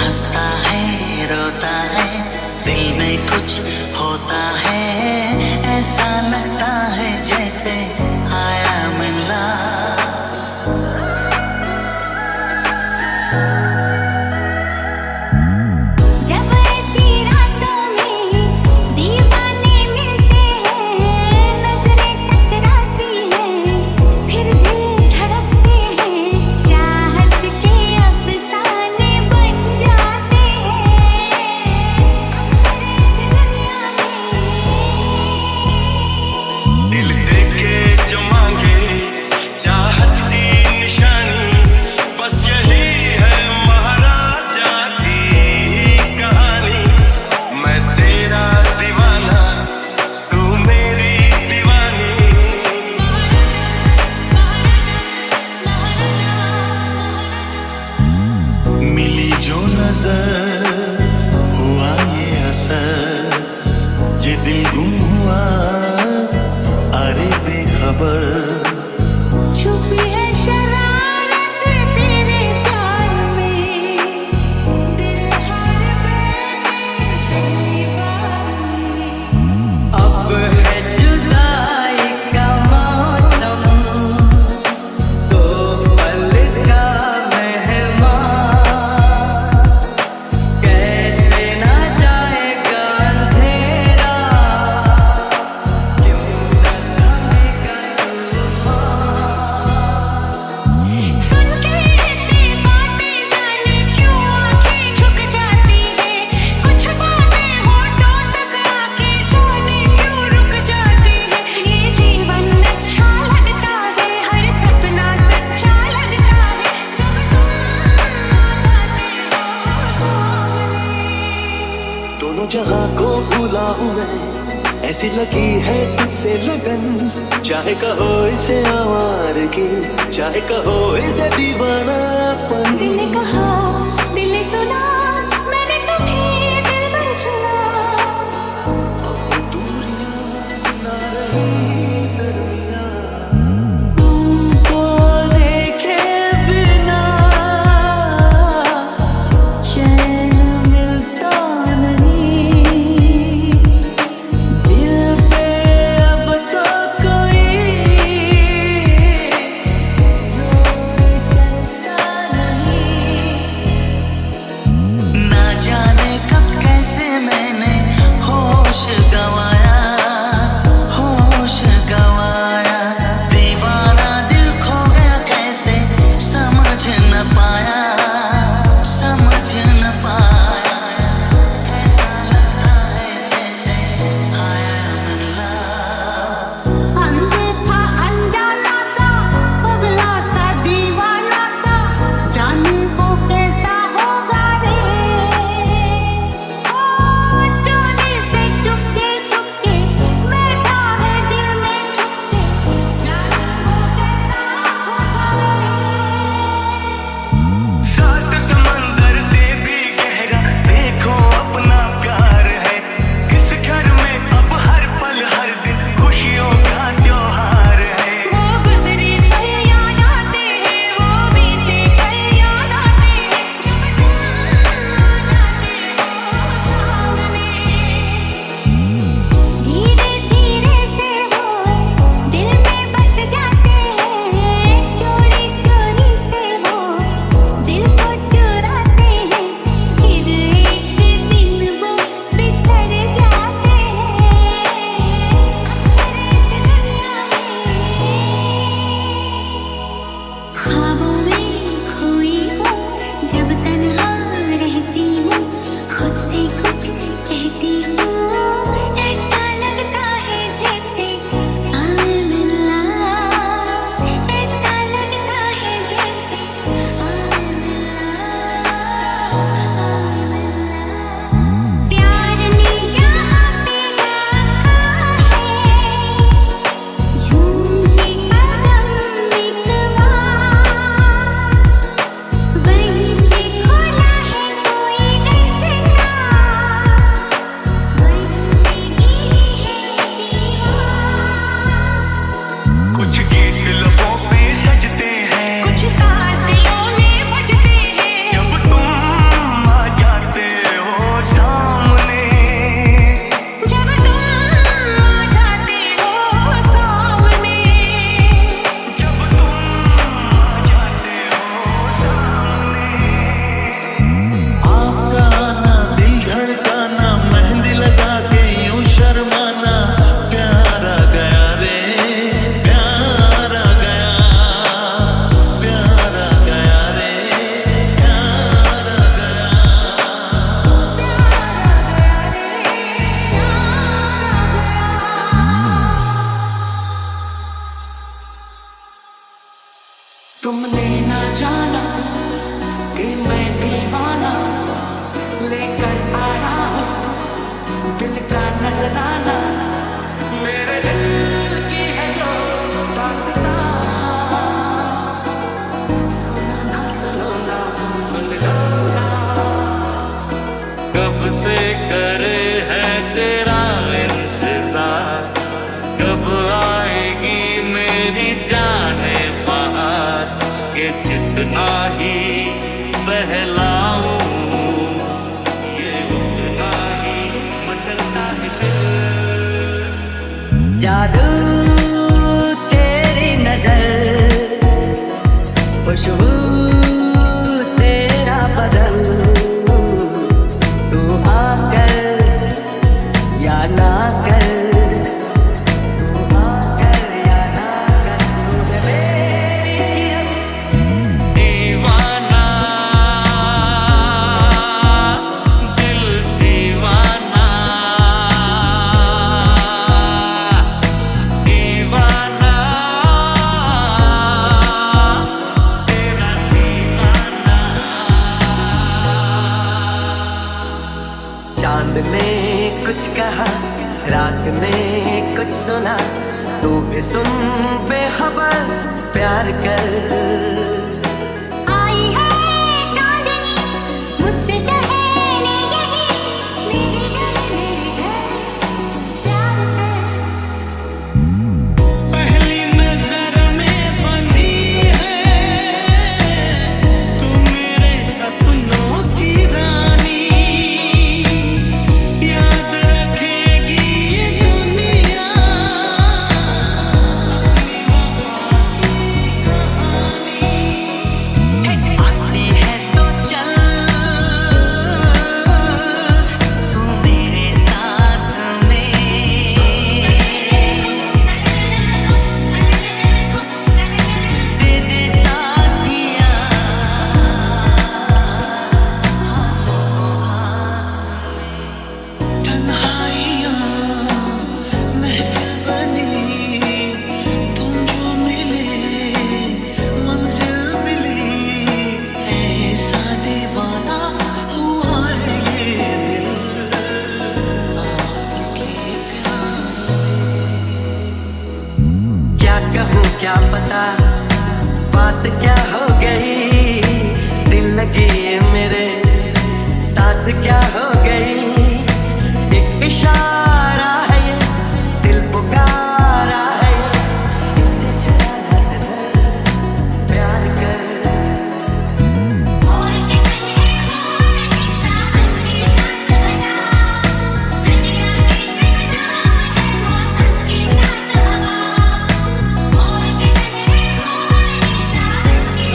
हंसता है रोता है, दिल में कुछ होता है, ऐसा लगता है जैसे आया मिला। जब ऐसी रातों में दीवाने मिलते हैं, नजरें टकराती हैं, फिर दिल धड़कते हैं, चाहत के अफसाने बन जाते हैं। अक्सर इस दुनिया में दिल देके जो मांगे चाहत की निशानी, बस यही है महाराजा की कहानी। मैं तेरा दीवाना तू मेरी दीवानी। मिली जो नजर हुआ ये असर, ये दिल गुम हुआ अरे बेखबर। छुपी है शरारत तेरे प्यार में, दिल हर बैठे पहली बार में। अब है जुदाई का मौसम, दो पल का मेहमान, कैसे ना जाएगा अंधेरा, क्यों न थमेगा तूफान। सुन के ऐसी बातें जाने क्यों आंखें झुक जाती हैं, कुछ बातें होठों तक आके जाने क्यों रुक जाती हैं। ये जीवन अच्छा लगता है, हर सपना सच्चा लगता है, जब तुम आ जाते हो सामने। दोनों जहां को भूला हूं मैं, ऐसी लगी है तुझसे लगन। चाहे कहो इसे आवारगी, चाहे कहो इसे दीवानापन। दिल ने कहा दिल ने सुना, मैंने तुम्हें दिल में चुना। अब दूरियां ना रही दरमियां, तुमको देखे बिना चैन मिलता नहीं, दिल पे अब तो कोई जोर चलता नहीं। तुमने ना जाना कि मैं दीवाना लेकर आया हूँ दिल का नजराना, मेरे दिल की है जो दास्तां, सुनो ना सुनो ना सुन लो ना। कब से करे है तेरा इंतजार, कब आएगी मेरी जाने बाहर, कि जितना ही बहलाऊं ये उतना ही मचलता है दिल। जादू तेरी नजर, खुशबू तेरा बदन, तू आकर या ना कर, तू आकर या ना कर, तू है मेरी किरण। दीवाना दिल दीवाना, दीवाना तेरा दीवाना। चांद ने कुछ कहा, रात ने कुछ सुना, तू भी सुन बेखबर प्यार कर। आई है चांदनी मुझसे कहने यही, मेरे घर प्यार कर। पहली नजर में बनी है तू मेरे सपनों की रानी, याद रखेगी ये दुनिया अपनी वफा की कहानी। आती है तो चल तू मेरे साथ में, दे दे साथिया तन्हाइयाँ महफिल बनी, तुम जो मिले मंजिल मिली, ऐसा दीवाना हुआ है ये दिल आपके प्यार। क्या कहूँ क्या पता बात क्या हो गई, दिल लगी ये मेरे साथ क्या हो गई। एक इशारा है ये, दिल पुकारा है ये, इससे चला नजर प्यार कर। और किसने और किसा अपनी जान बना, दुनिया की सजना है मौसम की साथ हवा। और किसने और किसा अपनी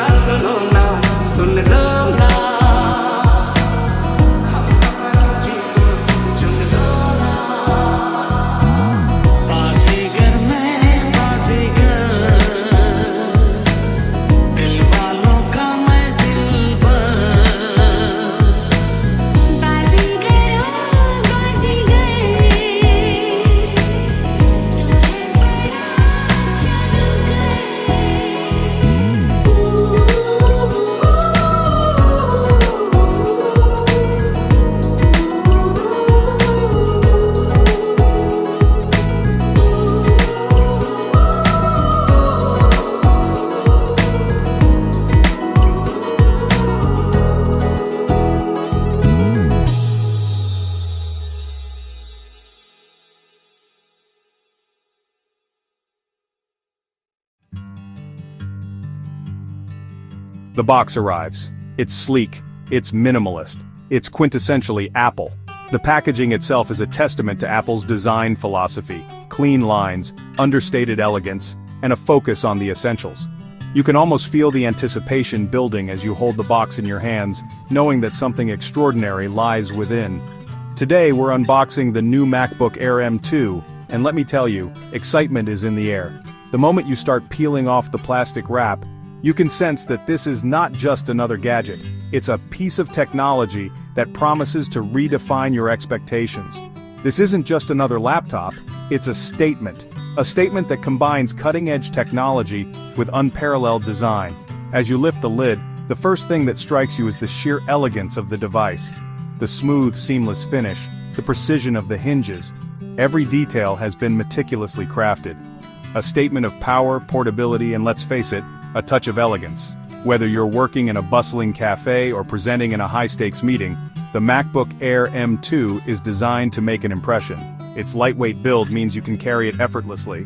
ना सुनो ना सुन लो ना हम सफर जी को चुन लो ना बाजीगर मैं बाजीगर दिल वालों का मैं दिलबर बाजीगर ओ बाजीगर तू है मेरा The box arrives. It's sleek, it's minimalist, it's quintessentially Apple. The packaging itself is a testament to Apple's design philosophy: clean lines, understated elegance, and a focus on the essentials. You can almost feel the anticipation building as you hold the box in your hands, knowing that something extraordinary lies within. Today we're unboxing the new MacBook Air M2, and let me tell you, excitement is in the air. The moment you start peeling off the plastic wrap, you can sense that this is not just another gadget, it's a piece of technology that promises to redefine your expectations. This isn't just another laptop, it's a statement that combines cutting-edge technology with unparalleled design. As you lift the lid, the first thing that strikes you is the sheer elegance of the device. The smooth, seamless finish, the precision of the hinges, every detail has been meticulously crafted. A statement of power, portability, and let's face it, a touch of elegance. Whether you're working in a bustling cafe or presenting in a high-stakes meeting, the MacBook Air M2 is designed to make an impression. Its lightweight build means you can carry it effortlessly,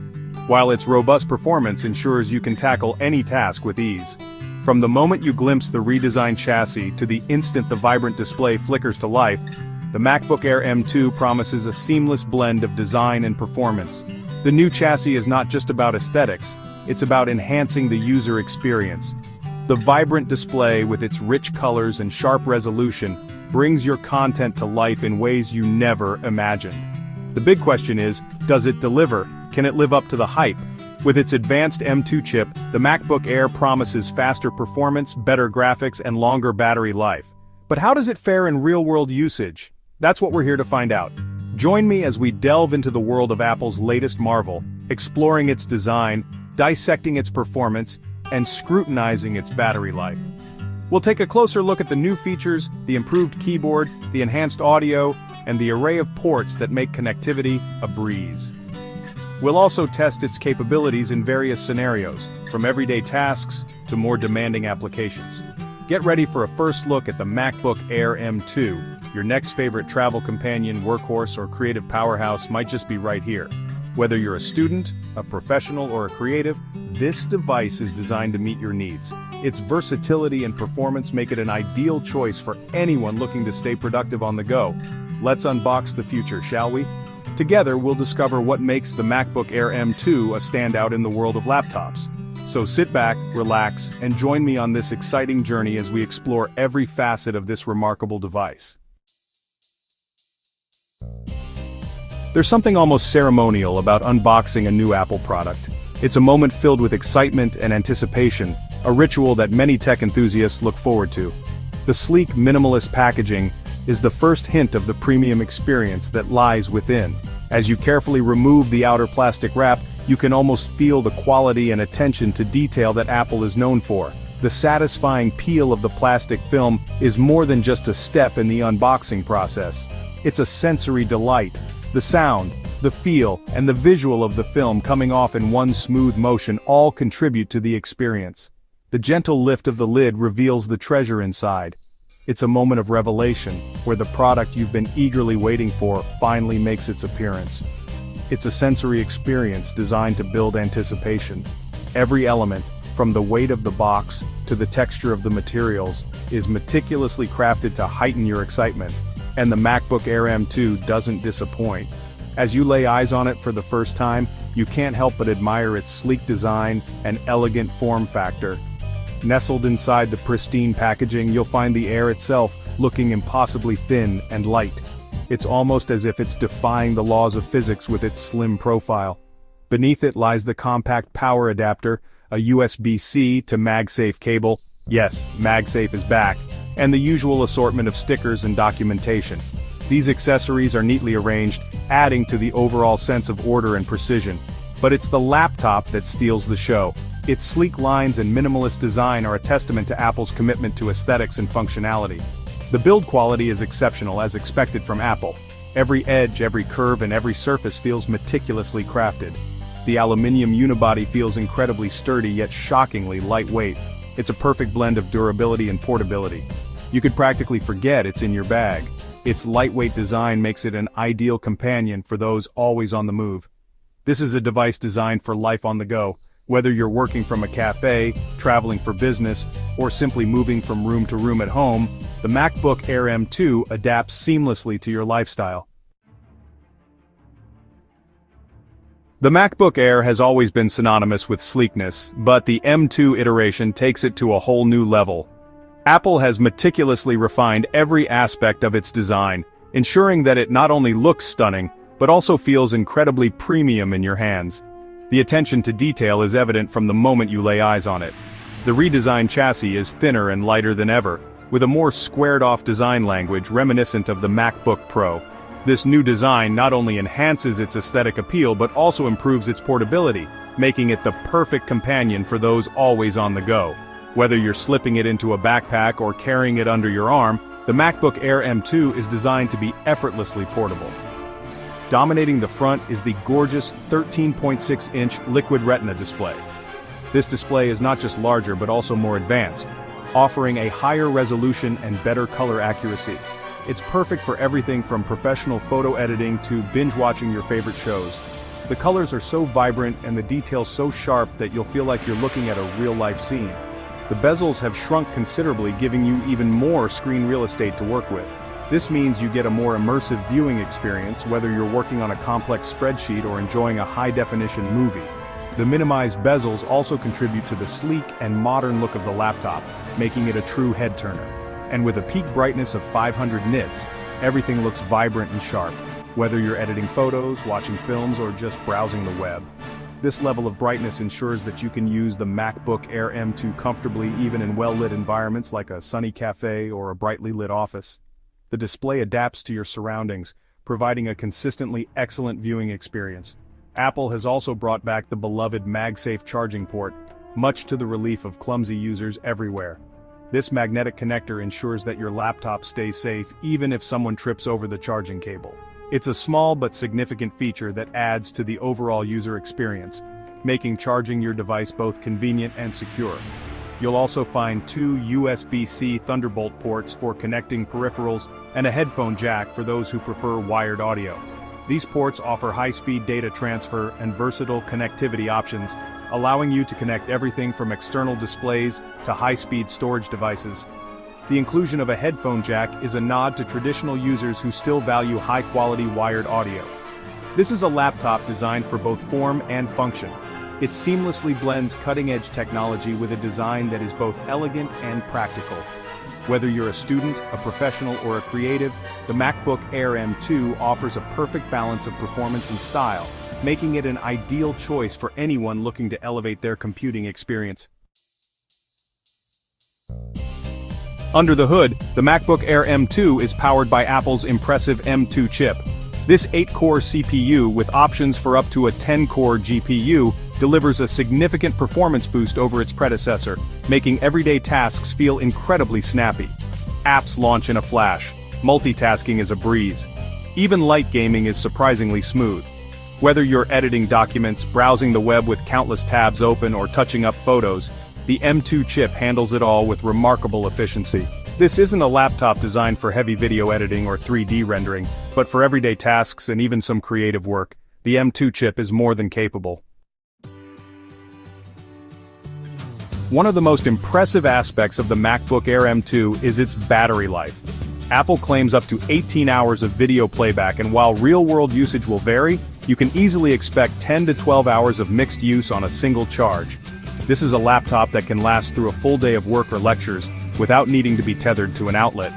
while its robust performance ensures you can tackle any task with ease. From the moment you glimpse the redesigned chassis to the instant the vibrant display flickers to life, the MacBook Air M2 promises a seamless blend of design and performance. The new chassis is not just about aesthetics, it's about enhancing the user experience. The vibrant display with its rich colors and sharp resolution brings your content to life in ways you never imagined. The big question is, does it deliver? Can it live up to the hype? With its advanced M2 chip, the MacBook Air promises faster performance, better graphics, and longer battery life. But how does it fare in real-world usage? That's what we're here to find out. Join me as we delve into the world of Apple's latest marvel, exploring its design, dissecting its performance, and scrutinizing its battery life. We'll take a closer look at the new features, the improved keyboard, the enhanced audio, and the array of ports that make connectivity a breeze. We'll also test its capabilities in various scenarios, from everyday tasks to more demanding applications. Get ready for a first look at the MacBook Air M2. Your next favorite travel companion, workhorse, or creative powerhouse might just be right here. Whether you're a student, a professional, or a creative, this device is designed to meet your needs. Its versatility and performance make it an ideal choice for anyone looking to stay productive on the go. Let's unbox the future, shall we? Together, we'll discover what makes the MacBook Air M2 a standout in the world of laptops. So sit back, relax, and join me on this exciting journey as we explore every facet of this remarkable device. There's something almost ceremonial about unboxing a new Apple product. It's a moment filled with excitement and anticipation, a ritual that many tech enthusiasts look forward to. The sleek, minimalist packaging is the first hint of the premium experience that lies within. As you carefully remove the outer plastic wrap, you can almost feel the quality and attention to detail that Apple is known for. The satisfying peel of the plastic film is more than just a step in the unboxing process. It's a sensory delight. The sound, the feel, and the visual of the film coming off in one smooth motion all contribute to the experience. The gentle lift of the lid reveals the treasure inside. It's a moment of revelation, where the product you've been eagerly waiting for finally makes its appearance. It's a sensory experience designed to build anticipation. Every element, from the weight of the box to the texture of the materials, is meticulously crafted to heighten your excitement. And the MacBook Air M2 doesn't disappoint. As you lay eyes on it for the first time, you can't help but admire its sleek design and elegant form factor. Nestled inside the pristine packaging, you'll find the Air itself looking impossibly thin and light. It's almost as if it's defying the laws of physics with its slim profile. Beneath it lies the compact power adapter, a USB-C to MagSafe cable. Yes, MagSafe is back, and the usual assortment of stickers and documentation. These accessories are neatly arranged, adding to the overall sense of order and precision. But it's the laptop that steals the show. Its sleek lines and minimalist design are a testament to Apple's commitment to aesthetics and functionality. The build quality is exceptional as expected from Apple. Every edge, every curve, and every surface feels meticulously crafted. The aluminum unibody feels incredibly sturdy yet shockingly lightweight. It's a perfect blend of durability and portability. You could practically forget it's in your bag. Its lightweight design makes it an ideal companion for those always on the move. This is a device designed for life on the go. Whether you're working from a cafe, traveling for business, or simply moving from room to room at home, the MacBook Air M2 adapts seamlessly to your lifestyle. The MacBook Air has always been synonymous with sleekness, but the M2 iteration takes it to a whole new level. Apple has meticulously refined every aspect of its design, ensuring that it not only looks stunning, but also feels incredibly premium in your hands. The attention to detail is evident from the moment you lay eyes on it. The redesigned chassis is thinner and lighter than ever, with a more squared-off design language reminiscent of the MacBook Pro. This new design not only enhances its aesthetic appeal but also improves its portability, making it the perfect companion for those always on the go. Whether you're slipping it into a backpack or carrying it under your arm, the MacBook Air M2 is designed to be effortlessly portable. Dominating the front is the gorgeous 13.6-inch Liquid Retina display. This display is not just larger but also more advanced, offering a higher resolution and better color accuracy. It's perfect for everything from professional photo editing to binge-watching your favorite shows. The colors are so vibrant and the details so sharp that you'll feel like you're looking at a real-life scene. The bezels have shrunk considerably, giving you even more screen real estate to work with. This means you get a more immersive viewing experience whether you're working on a complex spreadsheet or enjoying a high-definition movie. The minimized bezels also contribute to the sleek and modern look of the laptop, making it a true head-turner. And with a peak brightness of 500 nits, everything looks vibrant and sharp, whether you're editing photos, watching films, or just browsing the web. This level of brightness ensures that you can use the MacBook Air M2 comfortably even in well-lit environments like a sunny cafe or a brightly lit office. The display adapts to your surroundings, providing a consistently excellent viewing experience. Apple has also brought back the beloved MagSafe charging port, much to the relief of clumsy users everywhere. This magnetic connector ensures that your laptop stays safe even if someone trips over the charging cable. It's a small but significant feature that adds to the overall user experience, making charging your device both convenient and secure. You'll also find two USB-C Thunderbolt ports for connecting peripherals and a headphone jack for those who prefer wired audio. These ports offer high-speed data transfer and versatile connectivity options, allowing you to connect everything from external displays to high-speed storage devices. The inclusion of a headphone jack is a nod to traditional users who still value high-quality wired audio. This is a laptop designed for both form and function. It seamlessly blends cutting-edge technology with a design that is both elegant and practical. Whether you're a student, a professional, or a creative, the MacBook Air M2 offers a perfect balance of performance and style, making it an ideal choice for anyone looking to elevate their computing experience. Under the hood, the MacBook Air M2 is powered by Apple's impressive M2 chip. This 8-core CPU with options for up to a 10-core GPU delivers a significant performance boost over its predecessor, making everyday tasks feel incredibly snappy. Apps launch in a flash. Multitasking is a breeze. Even light gaming is surprisingly smooth. Whether you're editing documents, browsing the web with countless tabs open, or touching up photos, the M2 chip handles it all with remarkable efficiency. This isn't a laptop designed for heavy video editing or 3D rendering, but for everyday tasks and even some creative work, the M2 chip is more than capable. One of the most impressive aspects of the MacBook Air M2 is its battery life. Apple claims up to 18 hours of video playback, and while real-world usage will vary, you can easily expect 10 to 12 hours of mixed use on a single charge. This is a laptop that can last through a full day of work or lectures without needing to be tethered to an outlet.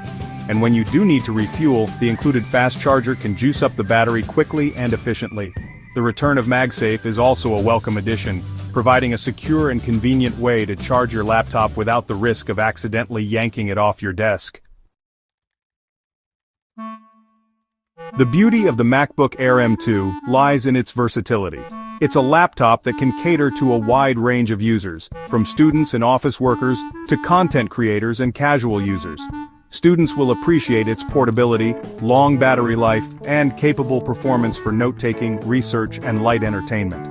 And when you do need to refuel, the included fast charger can juice up the battery quickly and efficiently. The return of MagSafe is also a welcome addition, providing a secure and convenient way to charge your laptop without the risk of accidentally yanking it off your desk. The beauty of the MacBook Air M2 lies in its versatility. It's a laptop that can cater to a wide range of users, from students and office workers to content creators and casual users. Students will appreciate its portability, long battery life, and capable performance for note-taking, research, and light entertainment.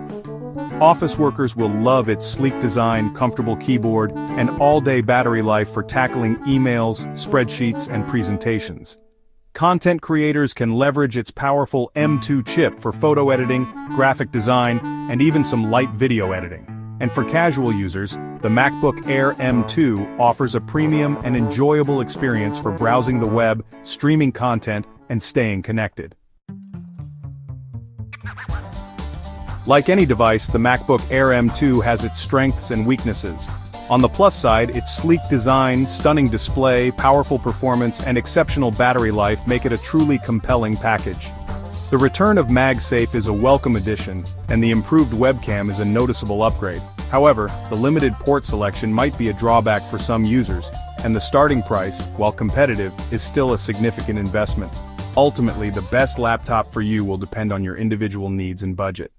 Office workers will love its sleek design, comfortable keyboard, and all-day battery life for tackling emails, spreadsheets, and presentations. Content creators can leverage its powerful M2 chip for photo editing, graphic design, and even some light video editing. And for casual users, the MacBook Air M2 offers a premium and enjoyable experience for browsing the web, streaming content, and staying connected. Like any device, the MacBook Air M2 has its strengths and weaknesses. On the plus side, its sleek design, stunning display, powerful performance, and exceptional battery life make it a truly compelling package. The return of MagSafe is a welcome addition, and the improved webcam is a noticeable upgrade. However, the limited port selection might be a drawback for some users, and the starting price, while competitive, is still a significant investment. Ultimately, the best laptop for you will depend on your individual needs and budget.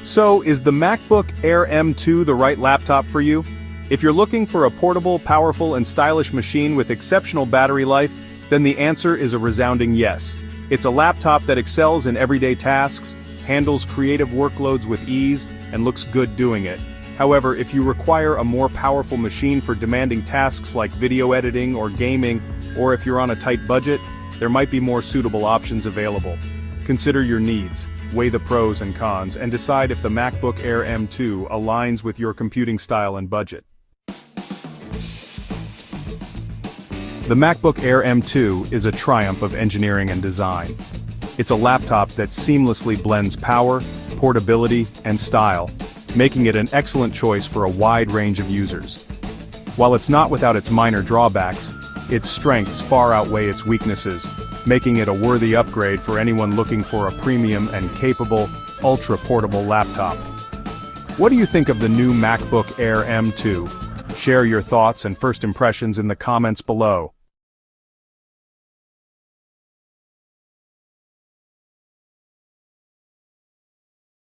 So, is the MacBook Air M2 the right laptop for you? If you're looking for a portable, powerful, and stylish machine with exceptional battery life, then the answer is a resounding yes. It's a laptop that excels in everyday tasks, handles creative workloads with ease, and looks good doing it. However, if you require a more powerful machine for demanding tasks like video editing or gaming, or if you're on a tight budget, there might be more suitable options available. Consider your needs, weigh the pros and cons, and decide if the MacBook Air M2 aligns with your computing style and budget. The MacBook Air M2 is a triumph of engineering and design. It's a laptop that seamlessly blends power, portability, and style, making it an excellent choice for a wide range of users. While it's not without its minor drawbacks, its strengths far outweigh its weaknesses, making it a worthy upgrade for anyone looking for a premium and capable, ultra-portable laptop. What do you think of the new MacBook Air M2? Share your thoughts and first impressions in the comments below.